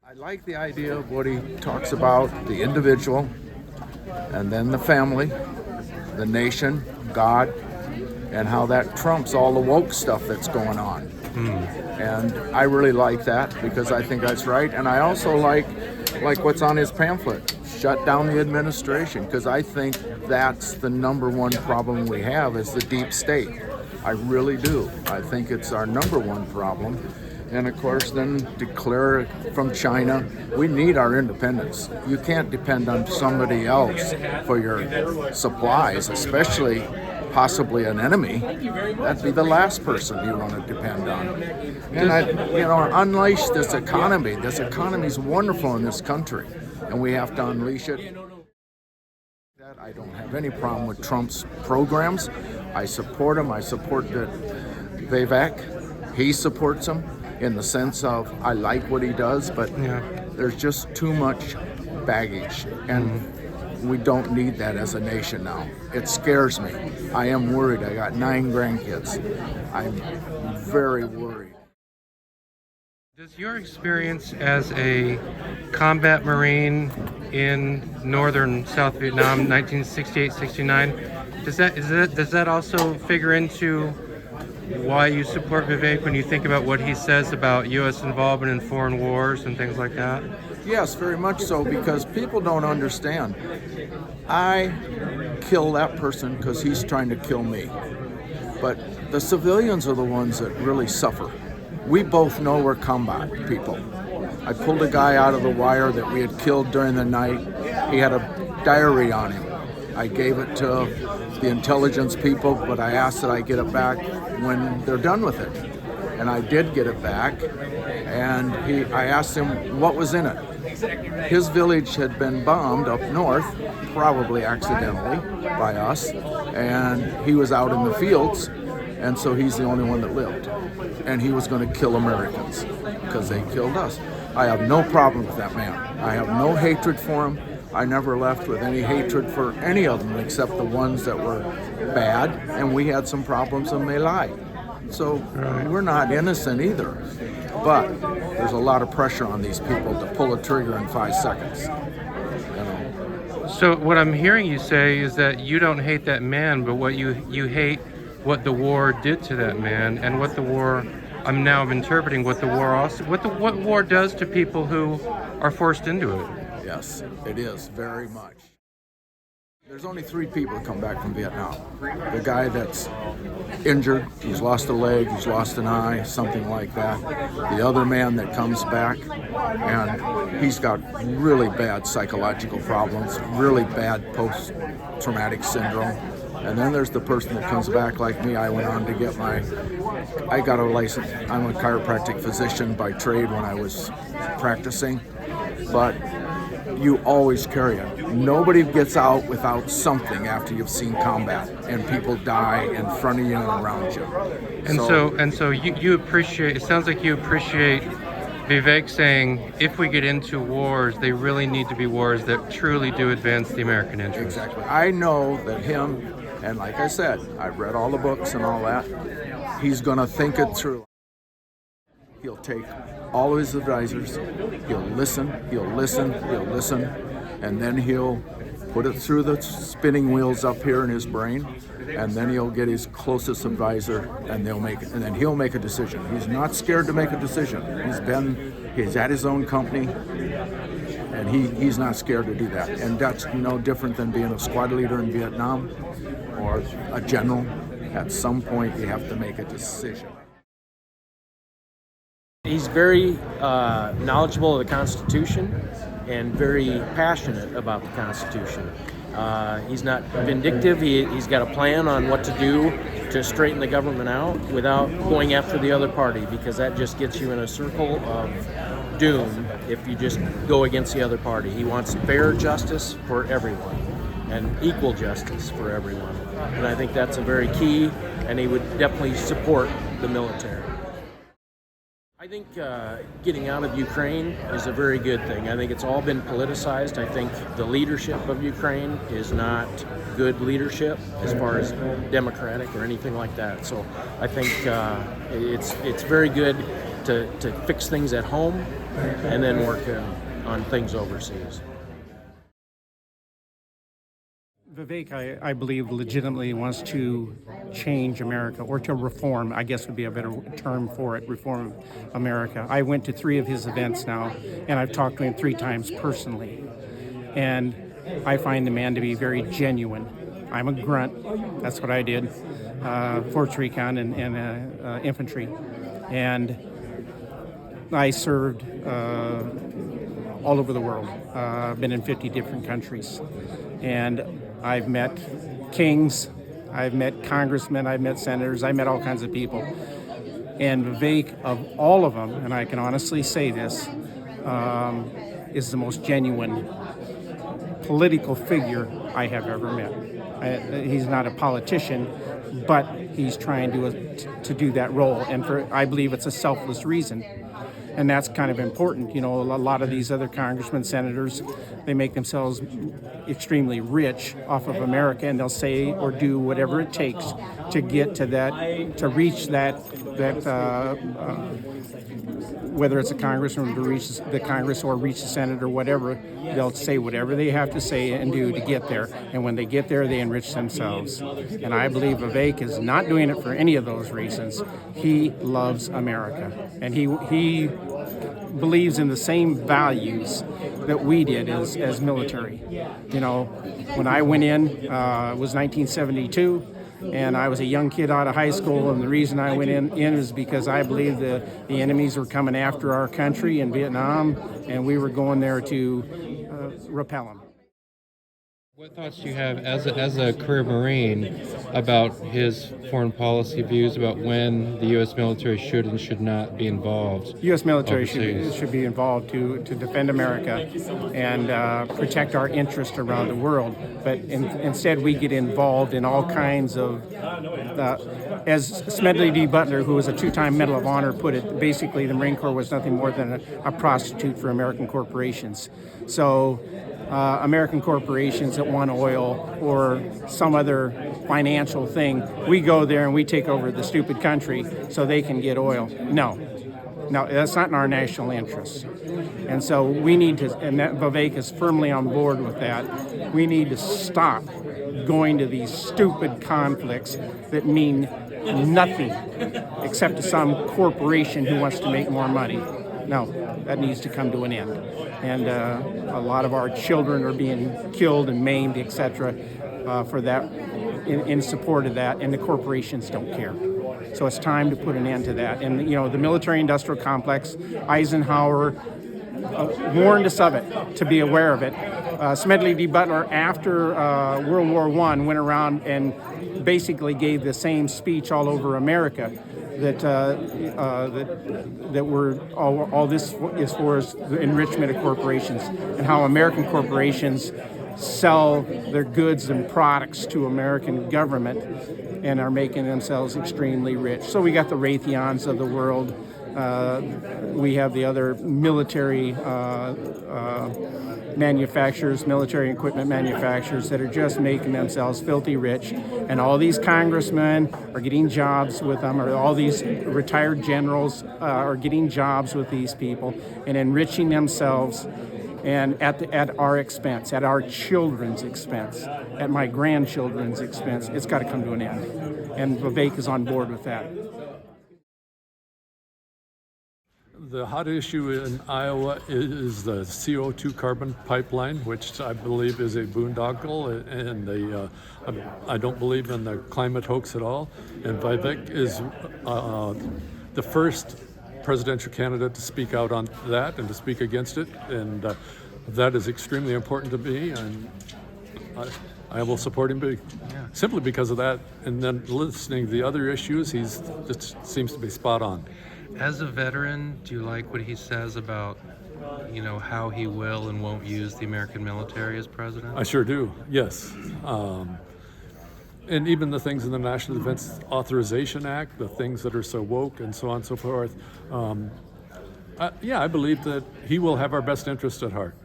I like the idea of what he talks about, the individual, and then the family, the nation, God, and how that trumps all the woke stuff that's going on. And I really like that because I think that's right. And I also like what's on his pamphlet, shut down the administration, because I think that's the number one problem we have is the deep state. I really do. I think it's our number one problem. And of course, then declare from China, we need our independence. You can't depend on somebody else for your supplies, especially possibly an enemy. That'd be the last person you want to depend on. And unleash this economy. This economy is wonderful in this country, and we have to unleash it. I don't have any problem with Trump's programs. I support him. I support Vivek. He supports him in the sense of I like what he does, but there's just too much baggage, and we don't need that as a nation now. It scares me. I am worried. I got 9 grandkids. I'm very worried. Does your experience as a combat Marine in northern South Vietnam, 1968-69, does that also figure into why you support Vivek when you think about what he says about U.S. involvement in foreign wars and things like that? Yes, very much so, because people don't understand. I kill that person because he's trying to kill me. But the civilians are the ones that really suffer. We both know we're combat people. I pulled a guy out of the wire that we had killed during the night. He had a diary on him. I gave it to the intelligence people, but I asked that I get it back when they're done with it. And I did get it back, and I asked him what was in it. His village had been bombed up north, probably accidentally by us, and he was out in the fields, and so he's the only one that lived. And he was going to kill Americans because they killed us. I have no problem with that man. I have no hatred for him. I never left with any hatred for any of them except the ones that were bad, and we had some problems in My Lai. So we're not innocent either. But there's a lot of pressure on these people to pull a trigger in 5 seconds. So what I'm hearing you say is that you don't hate that man, but what you hate what the war did to that man, and what the war, I'm interpreting what the war also, what war does to people who are forced into it. Yes, it is, very much. There's only 3 people that come back from Vietnam. The guy that's injured, he's lost a leg, he's lost an eye, something like that. The other man that comes back, and he's got really bad psychological problems, really bad post-traumatic syndrome. And then there's the person that comes back like me. I went on to get I got a license. I'm a chiropractic physician by trade when I was practicing, but you always carry it. Nobody gets out without something after you've seen combat, and people die in front of you and around you. And so you appreciate, it sounds like you appreciate Vivek saying, if we get into wars, they really need to be wars that truly do advance the American interest. Exactly. I know that him, and like I said, I've read all the books and all that, he's going to think it through. He'll take all of his advisors, he'll listen, and then he'll put it through the spinning wheels up here in his brain, and then he'll get his closest advisor, and then he'll make a decision. He's not scared to make a decision. He's at his own company, and he's not scared to do that. And that's no different than being a squad leader in Vietnam or a general. At some point, you have to make a decision. He's very knowledgeable of the Constitution and very passionate about the Constitution. He's not vindictive. He's got a plan on what to do to straighten the government out without going after the other party, because that just gets you in a circle of doom if you just go against the other party. He wants fair justice for everyone and equal justice for everyone. And I think that's a very key, and he would definitely support the military. I think getting out of Ukraine is a very good thing. I think it's all been politicized. I think the leadership of Ukraine is not good leadership as far as democratic or anything like that. So I think it's very good to fix things at home and then work on things overseas. Vivek, I believe, legitimately wants to change America, or to reform, I guess would be a better term for it, reform America. I went to 3 of his events now, and I've talked to him 3 times personally. And I find the man to be very genuine. I'm a grunt, that's what I did, Force Recon and infantry. And I served all over the world. I've been in 50 different countries. And I've met kings, I've met congressmen, I've met senators, I've met all kinds of people. And Vivek, of all of them, and I can honestly say this, is the most genuine political figure I have ever met. He's not a politician, but he's trying to do that role. And I believe it's a selfless reason. And that's kind of important. You know, a lot of these other congressmen, senators, they make themselves extremely rich off of America, and they'll say or do whatever it takes to get to that, to reach that whether it's a congressman to reach the Congress or reach the Senate or whatever, they'll say whatever they have to say and do to get there. And when they get there, they enrich themselves. And I believe Vivek is not doing it for any of those reasons. He loves America. And he believes in the same values that we did as military. You know, when I went in, it was 1972. And I was a young kid out of high school, and the reason I went in is because I believed the enemies were coming after our country in Vietnam, and we were going there to repel them. What thoughts do you have as a career Marine about his foreign policy views about when the U.S. military should and should not be involved? U.S. military overseas? should be involved to defend America and protect our interests around the world. But instead, we get involved in all kinds of, as Smedley D. Butler, who was a 2-time Medal of Honor, put it, basically the Marine Corps was nothing more than a prostitute for American corporations. So American corporations that want oil or some other financial thing, we go there and we take over the stupid country so they can get oil. No, that's not in our national interest. And so we need to, and that Vivek is firmly on board with that, we need to stop going to these stupid conflicts that mean nothing except to some corporation who wants to make more money. No, that needs to come to an end. And a lot of our children are being killed and maimed, etc., for that, in support of that, and the corporations don't care. So it's time to put an end to that. And you know, the military-industrial complex, Eisenhower warned us of it, to be aware of it. Smedley D. Butler, after World War I, went around and basically gave the same speech all over America. That we're all this is for is the enrichment of corporations, and how American corporations sell their goods and products to American government and are making themselves extremely rich. So we got the Raytheons of the world. We have the other military manufacturers, military equipment manufacturers that are just making themselves filthy rich. And all these congressmen are getting jobs with them, or all these retired generals are getting jobs with these people and enriching themselves, and at our expense, at our children's expense, at my grandchildren's expense. It's got to come to an end. And Vivek is on board with that. The hot issue in Iowa is the CO2 carbon pipeline, which I believe is a boondoggle, and I don't believe in the climate hoax at all. And Vivek is the first presidential candidate to speak out on that and to speak against it, and that is extremely important to me, and I will support him simply because of that. And then listening to the other issues, it seems to be spot on. As a veteran, do you like what he says about, you know, how he will and won't use the American military as president? I sure do, yes. And even the things in the National Defense Authorization Act, the things that are so woke and so on and so forth. I believe that he will have our best interest at heart.